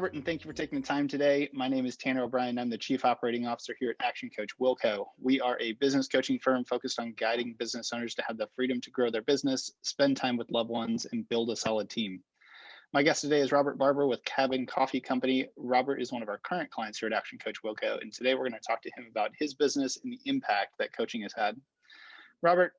Robert, and thank you for taking the time today. My name is Tanner O'Brien. I'm the Chief Operating Officer here at Action Coach Wilco. We are a business coaching firm focused on guiding business owners to have the freedom to grow their business, spend time with loved ones, and build a solid team. My guest today is Robert Barber with Cabin Coffee Company. Robert is one of our current clients here at Action Coach Wilco, and today we're going to talk to him about his business and the impact that coaching has had. Robert,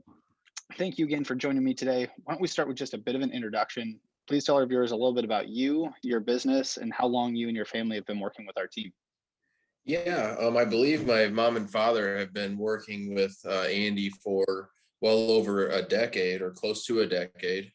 thank you again for joining me today. Why don't we start with just a bit of an introduction? Please tell our viewers a little bit about you, your business, and how long you and your family have been working with our team. Yeah, I believe my mom and father have been working with Andy for well over a decade or close to a decade.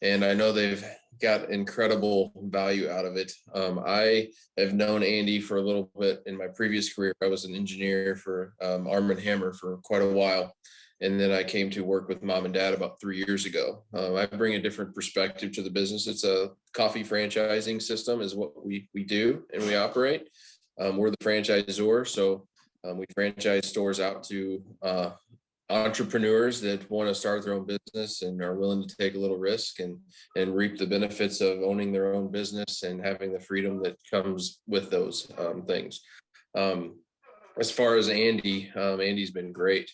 And I know they've got incredible value out of it. I have known Andy for a little bit in my previous career. I was an engineer for Arm & Hammer for quite a while. And then I came to work with mom and dad about 3 years ago. I bring a different perspective to the business. It's a coffee franchising system is what we do and we operate. We're the franchisor. So we franchise stores out to entrepreneurs that want to start their own business and are willing to take a little risk and reap the benefits of owning their own business and having the freedom that comes with those things. As far as Andy, Andy's been great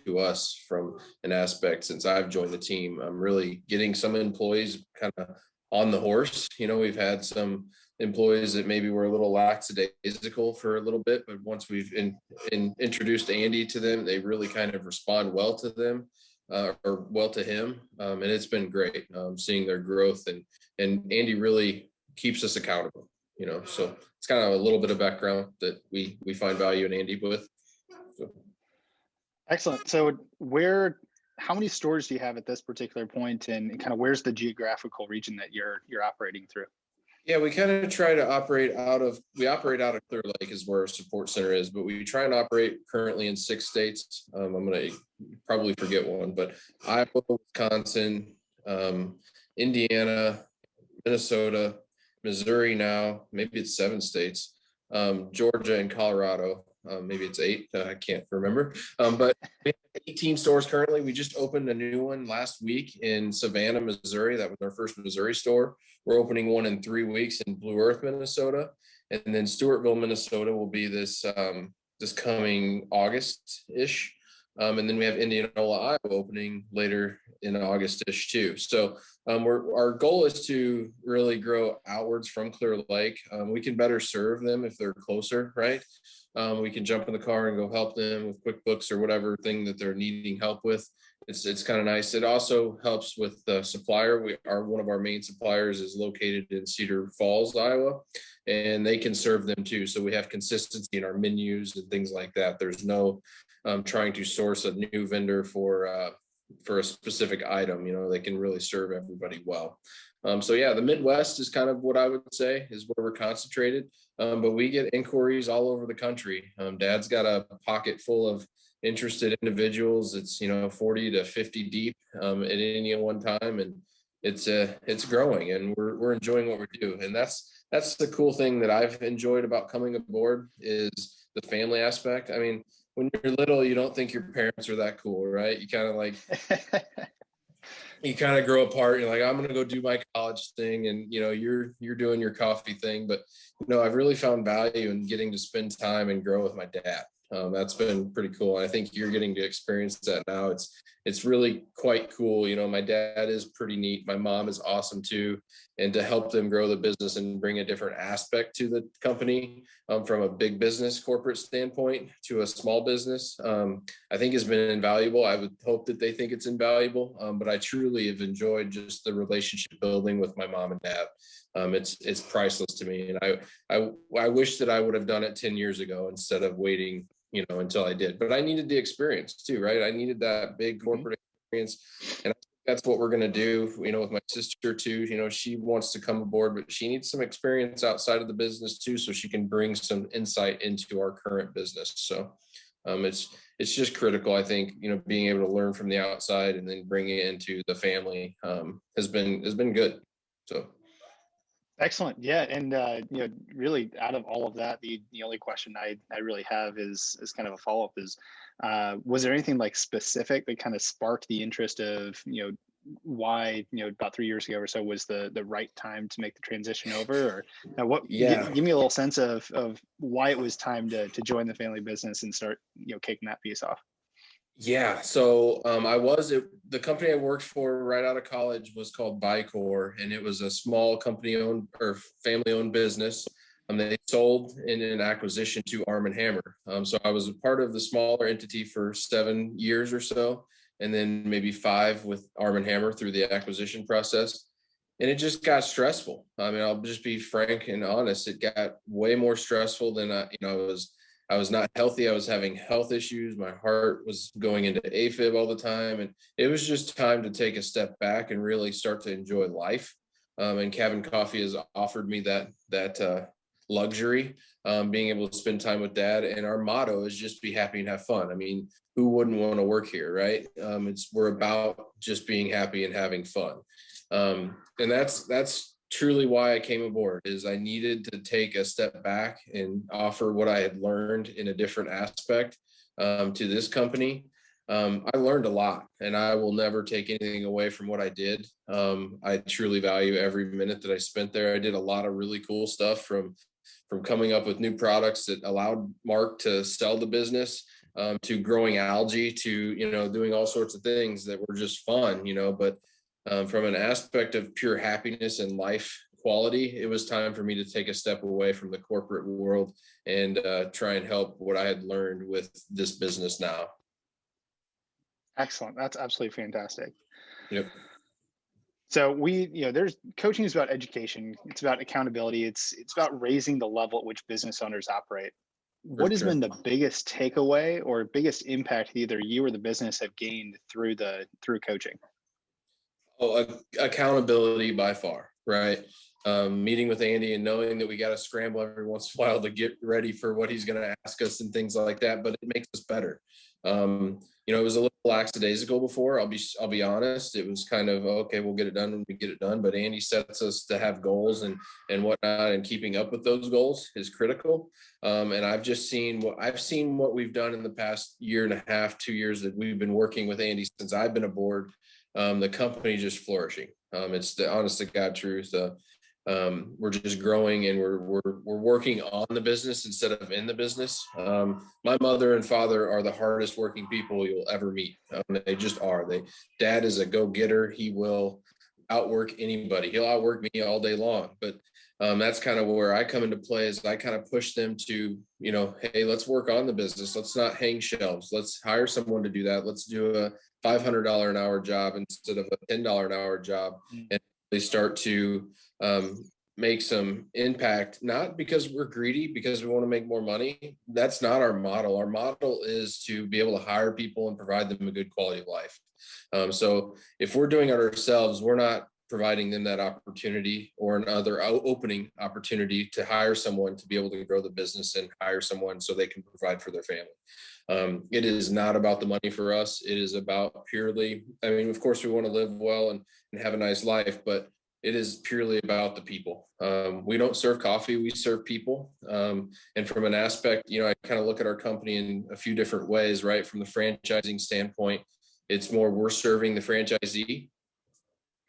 to us from an aspect since I've joined the team. I'm really getting some employees kind of on the horse. You know, we've had some employees that maybe were a little lackadaisical for a little bit, but once we've introduced Andy to them, they really kind of respond well to them or well to him. And it's been great seeing their growth and Andy really keeps us accountable. You know, so it's kind of a little bit of background that we find value in Andy with. So. Excellent. So how many stores do you have at this particular point, and kind of where's the geographical region that you're operating through? Yeah, we kind of try to operate out of Clear Lake is where our support center is, but we try and operate currently in 6 states. I'm going to probably forget one, but Iowa, Wisconsin, Indiana, Minnesota, Missouri now, maybe it's 7 states, Georgia and Colorado, maybe it's 8, I can't remember, but we have 18 stores currently. We just opened a new one last week in Savannah, Missouri. That was our first Missouri store. We're opening one in 3 weeks in Blue Earth, Minnesota, and then Stewartville, Minnesota will be this coming August-ish. And then we have Indianola, Iowa opening later in August-ish too. So our goal is to really grow outwards from Clear Lake. We can better serve them if they're closer, right? We can jump in the car and go help them with QuickBooks or whatever thing that they're needing help with. It's kind of nice. It also helps with the supplier. One of our main suppliers is located in Cedar Falls, Iowa, and they can serve them too. So we have consistency in our menus and things like that. There's no trying to source a new vendor for a specific item. You know, they can really serve everybody well. So yeah, the Midwest is kind of what I would say is where we're concentrated, but we get inquiries all over the country. Dad's got a pocket full of interested individuals. It's 40 to 50 deep at any one time, and it's growing, and we're enjoying what we do. And that's the cool thing that I've enjoyed about coming aboard is the family aspect. I mean, when you're little, you don't think your parents are that cool, right? You kind of you kind of grow apart. You're like, I'm going to go do my college thing. And, you're doing your coffee thing. But, I've really found value in getting to spend time and grow with my dad. That's been pretty cool. And I think you're getting to experience that now. It's really quite cool. My dad is pretty neat. My mom is awesome too. And to help them grow the business and bring a different aspect to the company from a big business corporate standpoint to a small business, I think has been invaluable. I would hope that they think it's invaluable, but I truly have enjoyed just the relationship building with my mom and dad. It's priceless to me. And I wish that I would have done it 10 years ago instead of waiting until I did, but I needed the experience too, right? I needed that big corporate experience. And I think that's what we're going to do, with my sister too. She wants to come aboard, but she needs some experience outside of the business too, so she can bring some insight into our current business. So it's just critical. I think, being able to learn from the outside and then bring it into the family has been good. So. Excellent. Yeah. And, really out of all of that, the only question I really have is kind of a follow-up is, was there anything like specific that kind of sparked the interest of, why, about 3 years ago or so was the right time to make the transition over? Or what, Yeah. give me a little sense of why it was time to join the family business and start, kicking that piece off. Yeah. So the company I worked for right out of college was called Vicor, and it was a small company owned or family owned business. They sold in an acquisition to Arm and Hammer. So I was a part of the smaller entity for 7 years or so, and then maybe 5 with Arm and Hammer through the acquisition process. And it just got stressful. I mean, I'll just be frank and honest. It got way more stressful than I was not healthy. I was having health issues. My heart was going into AFib all the time. And it was just time to take a step back and really start to enjoy life. And Cabin Coffee has offered me that luxury, being able to spend time with Dad. And our motto is just be happy and have fun. I mean, who wouldn't want to work here, right? We're about just being happy and having fun. And that's truly why I came aboard, is I needed to take a step back and offer what I had learned in a different aspect to this company. I learned a lot, and I will never take anything away from what I did. I truly value every minute that I spent there. I did a lot of really cool stuff, from coming up with new products that allowed Mark to sell the business, to growing algae, to doing all sorts of things that were just fun, but from an aspect of pure happiness and life quality, it was time for me to take a step away from the corporate world and try and help what I had learned with this business now. Excellent. That's absolutely fantastic. Yep. So there's coaching is about education. It's about accountability. It's about raising the level at which business owners operate. For What has sure. been the biggest takeaway or biggest impact either you or the business have gained through coaching? Oh, accountability by far, right? Meeting with Andy and knowing that we got to scramble every once in a while to get ready for what he's going to ask us and things like that, but it makes us better. It was a little lackadaisical before. I'll be honest. It was kind of okay. We'll get it done when we get it done. But Andy sets us to have goals and whatnot, and keeping up with those goals is critical. And I've seen what we've done in the past year and a half, 2 years that we've been working with Andy since I've been aboard. The company just flourishing. It's the honest to God truth. We're just growing, and we're working on the business instead of in the business. My mother and father are the hardest working people you'll ever meet. They just are. Dad is a go-getter. He will outwork anybody. He'll outwork me all day long. But that's kind of where I come into play, is I kind of push them to, hey, let's work on the business. Let's not hang shelves. Let's hire someone to do that. Let's do a $500 an hour job instead of a $10 an hour job, and they start to make some impact, not because we're greedy, because we want to make more money. That's not our model. Our model is to be able to hire people and provide them a good quality of life. So if we're doing it ourselves, we're not providing them that opportunity or another opening opportunity to hire someone to be able to grow the business and hire someone so they can provide for their family. It is not about the money for us. It is about purely, I mean, of course we want to live well and have a nice life, but it is purely about the people. We don't serve coffee, we serve people. And from an aspect, I kind of look at our company in a few different ways, right? From the franchising standpoint, it's more we're serving the franchisee,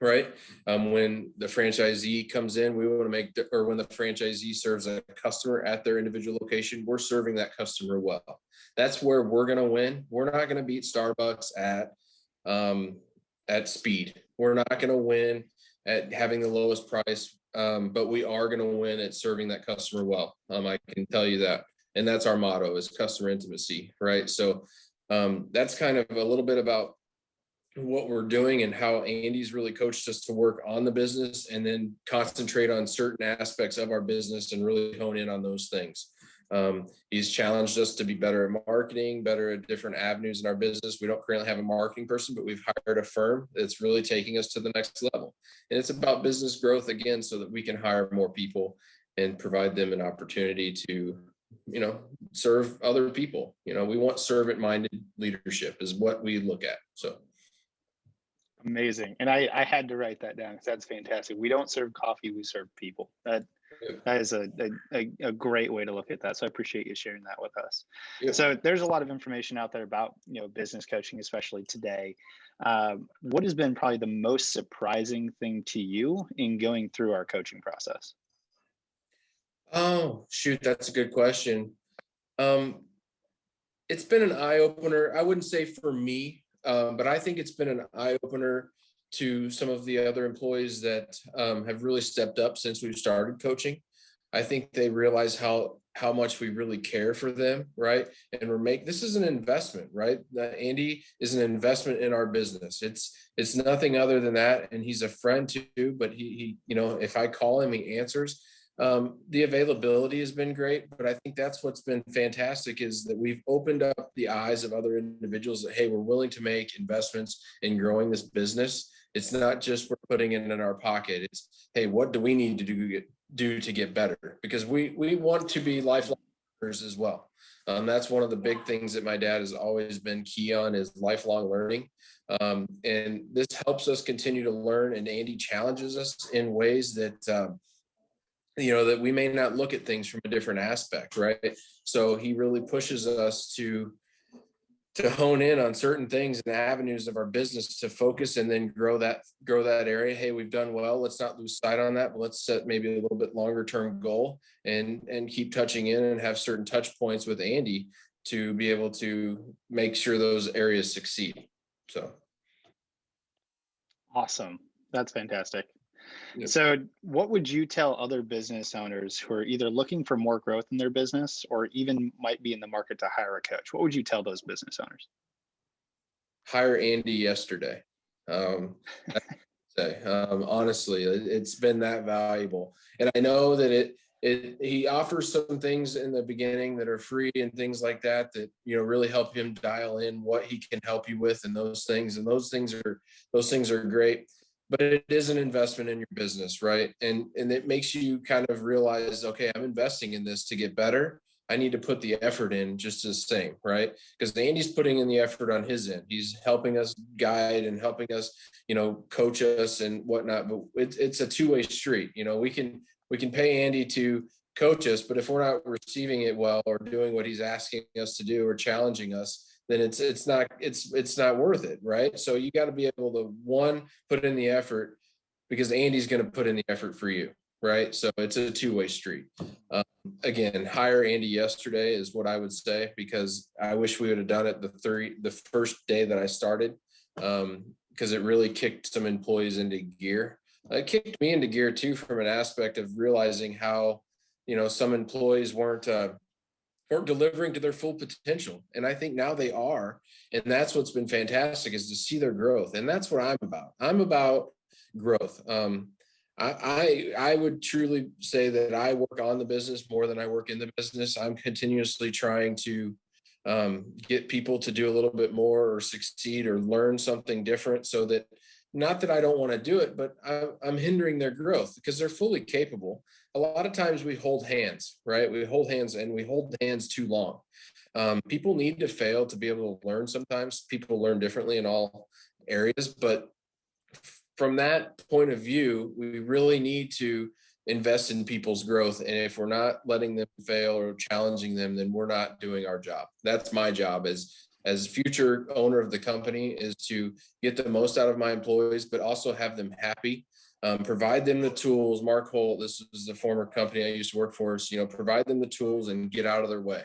right? When the franchisee comes in, we want to or when the franchisee serves a customer at their individual location, we're serving that customer well. That's where we're going to win. We're not going to beat Starbucks at speed. We're not going to win at having the lowest price, but we are going to win at serving that customer well. I can tell you that. And that's our motto, is customer intimacy, right? So that's kind of a little bit about what we're doing and how Andy's really coached us to work on the business and then concentrate on certain aspects of our business and really hone in on those things. He's challenged us to be better at marketing, better at different avenues in our business. We don't currently have a marketing person, but we've hired a firm that's really taking us to the next level. And it's about business growth again, so that we can hire more people and provide them an opportunity to, serve other people. We want servant-minded leadership is what we look at. So. Amazing. And I had to write that down because that's fantastic. We don't serve coffee, we serve people. That is a great way to look at that. So I appreciate you sharing that with us. Yep. So there's a lot of information out there about, business coaching, especially today. What has been probably the most surprising thing to you in going through our coaching process? Oh, shoot, that's a good question. Um, it's been an eye opener. I wouldn't say for me, but I think it's been an eye opener to some of the other employees that have really stepped up since we've started coaching. I think they realize how much we really care for them, right? And this is an investment, right? Andy is an investment in our business. It's nothing other than that, and he's a friend too. But he if I call him, he answers. The availability has been great, but I think that's what's been fantastic is that we've opened up the eyes of other individuals that, hey, we're willing to make investments in growing this business. It's not just we're putting it in our pocket. It's, hey, what do we need to do to get better? Because we want to be lifelong learners as well. That's one of the big things that my dad has always been key on is lifelong learning. And this helps us continue to learn, and Andy challenges us in ways that that we may not look at things from a different aspect, right? So he really pushes us to hone in on certain things and avenues of our business to focus and then grow that area. Hey, we've done well. Let's not lose sight on that, but let's set maybe a little bit longer term goal and keep touching in and have certain touch points with Andy to be able to make sure those areas succeed. So Awesome. That's fantastic. yep. So, what would you tell other business owners who are either looking for more growth in their business or even might be in the market to hire a coach? What would you tell those business owners? Hire Andy yesterday. Um, honestly, it's been that valuable, and I know that he offers some things in the beginning that are free and things like that really help him dial in what he can help you with and those things are great. But it is an investment in your business, right? And it makes you kind of realize, okay, I'm investing in this to get better. I need to put the effort in just the same, right? Because Andy's putting in the effort on his end. He's helping us guide and helping us, coach us and whatnot. But it's a two-way street. We can pay Andy to coach us, but if we're not receiving it well or doing what he's asking us to do or challenging us, then it's not worth it, right? So you got to be able to put in the effort because Andy's going to put in the effort for you, right? So it's a two-way street. Again, hire Andy yesterday is what I would say, because I wish we would have done it the first day that I started, because it really kicked some employees into gear. It kicked me into gear too, from an aspect of realizing how, some employees weren't delivering to their full potential. And I think now they are. And that's what's been fantastic, is to see their growth. And that's what I'm about. I'm about growth. I would truly say that I work on the business more than I work in the business. I'm continuously trying to get people to do a little bit more or succeed or learn something different, so that, not that I don't want to do it, but I'm hindering their growth because they're fully capable. A lot of times we hold hands, right? We hold hands and we hold hands too long. People need to fail to be able to learn. Sometimes people learn differently in all areas, but from that point of view, we really need to invest in people's growth. And if we're not letting them fail or challenging them, then we're not doing our job. That's my job as future owner of the company, is to get the most out of my employees, but also have them happy. Provide them the tools. Mark Holt, this is the former company I used to work for, so, provide them the tools and get out of their way,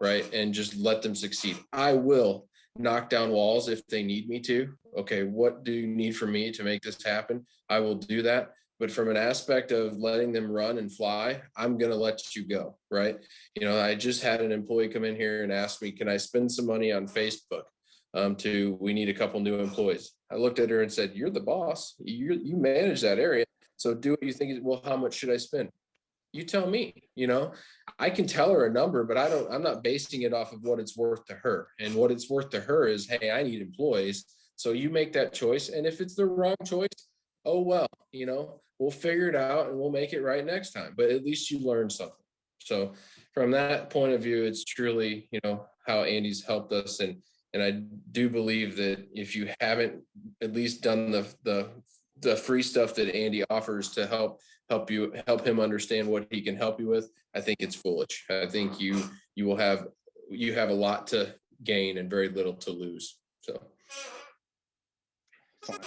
right? And just let them succeed. I will knock down walls if they need me to. Okay, what do you need from me to make this happen? I will do that. But from an aspect of letting them run and fly, I'm going to let you go, right? I just had an employee come in here and ask me, can I spend some money on Facebook? We need a couple new employees. I looked at her and said, you're the boss. You manage that area. So do what you think. Well, how much should I spend? You tell me. I can tell her a number, but I'm not basing it off of what it's worth to her. And what it's worth to her is, hey, I need employees. So you make that choice. And if it's the wrong choice, oh, well, we'll figure it out and we'll make it right next time. But at least you learned something. So from that point of view, it's truly, how Andy's helped us. And I do believe that if you haven't at least done the free stuff that Andy offers to help help him understand what he can help you with, I think it's foolish. I think you have a lot to gain and very little to lose. So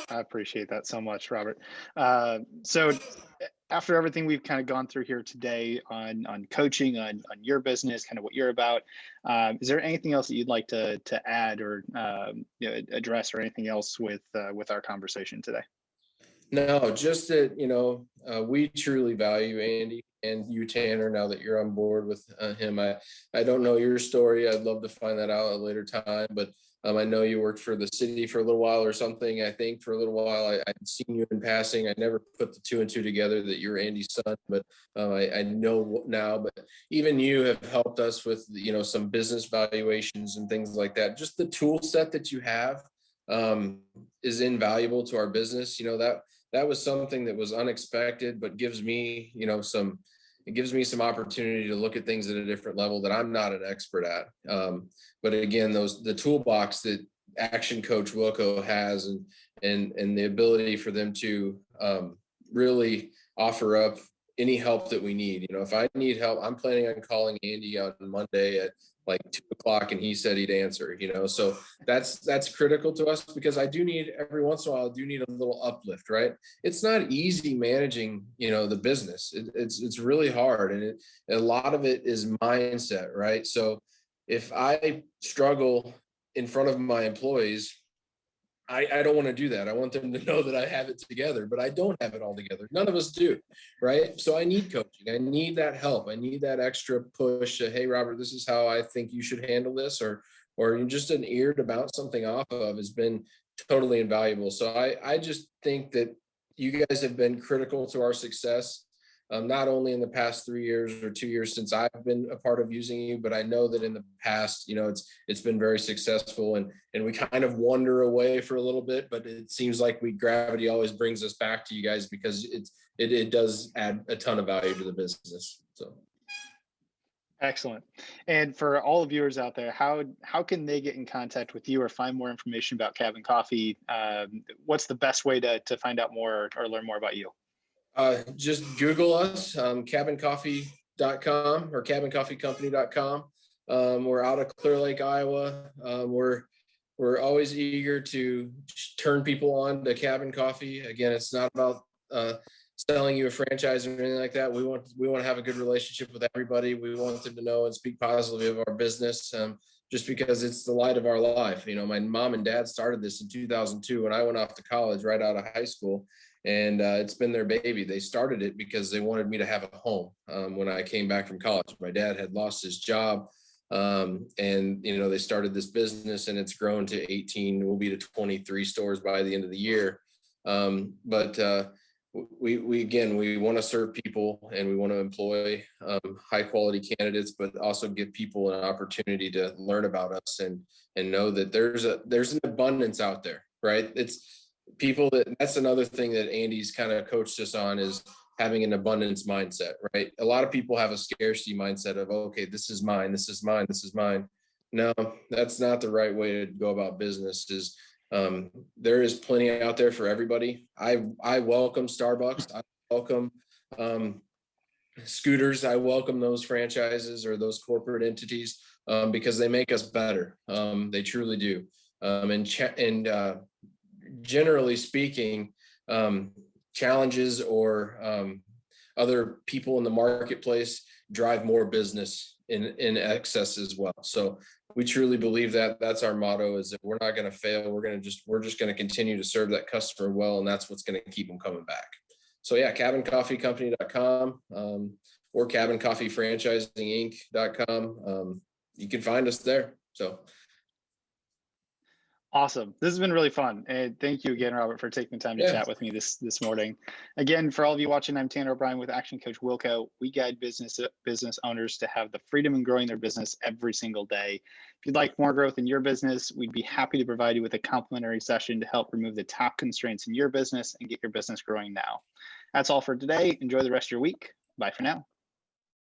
I appreciate that so much, Robert. So after everything we've kind of gone through here today on coaching, on your business, kind of what you're about, is there anything else that you'd like to add or address, or anything else with our conversation today? No, just that, we truly value Andy and you, Tanner, now that you're on board with him. I don't know your story. I'd love to find that out at a later time, but I know you worked for the city for a little while or something. I think for a little while I'd seen you in passing. I never put the two and two together that you're Andy's son, but I know now. But even you have helped us with, some business valuations and things like that. Just the tool set that you have is invaluable to our business. That was something that was unexpected, but gives me, some opportunity to look at things at a different level that I'm not an expert at. But again, the toolbox that Action Coach Wilco has, and the ability for them to really offer up any help that we need. If I need help, I'm planning on calling Andy on Monday at like 2:00, and he said he'd answer. So that's critical to us, because I do need, every once in a while, I do need a little uplift, right? It's not easy managing, the business. It's really hard, and a lot of it is mindset, right? So if I struggle in front of my employees, I don't want to do that. I want them to know that I have it together, but I don't have it all together. None of us do, right? So I need coaching. I need that help. I need that extra push to, hey, Robert, this is how I think you should handle this, or just an ear to bounce something off of has been totally invaluable. So I just think that you guys have been critical to our success. Not only in the past 3 years or 2 years since I've been a part of using you, but I know that in the past, it's been very successful, and we kind of wander away for a little bit, but it seems like gravity always brings us back to you guys, because it does add a ton of value to the business. So. Excellent. And for all the viewers out there, how can they get in contact with you or find more information about Cabin Coffee? What's the best way to find out more or learn more about you? Just Google us, cabincoffee.com or cabincoffeecompany.com. We're out of Clear Lake, Iowa. We're always eager to turn people on to Cabin Coffee. Again, it's not about selling you a franchise or anything like that. We want to have a good relationship with everybody. We want them to know and speak positively of our business, just because it's the light of our life. My mom and dad started this in 2002 when I went off to college right out of high school. And it's been their baby. They started it because they wanted me to have a home when I came back from college. My dad had lost his job, and they started this business, and it's grown to 18. We'll be to 23 stores by the end of the year. But we want to serve people, and we want to employ high quality candidates, but also give people an opportunity to learn about us and know that there's an abundance out there, right? It's people that's another thing that Andy's kind of coached us on, is having an abundance mindset, right? A lot of people have a scarcity mindset of, okay, this is mine, this is mine, this is mine. No, that's not the right way to go about business. There is plenty out there for everybody. I welcome Starbucks. I welcome scooters. I welcome those franchises or those corporate entities because they make us better. They truly do. Generally speaking, challenges or other people in the marketplace drive more business in excess as well. So we truly believe that that's our motto, is that we're not going to fail. We're just going to continue to serve that customer well, and that's what's going to keep them coming back. So yeah, cabincoffeecompany.com or cabincoffeefranchisinginc.com. You can find us there. So. Awesome. This has been really fun. And thank you again, Robert, for taking the time to chat with me this morning. Again, for all of you watching, I'm Tanner O'Brien with Action Coach Wilco. We guide business owners to have the freedom in growing their business every single day. If you'd like more growth in your business, we'd be happy to provide you with a complimentary session to help remove the top constraints in your business and get your business growing now. That's all for today. Enjoy the rest of your week. Bye for now.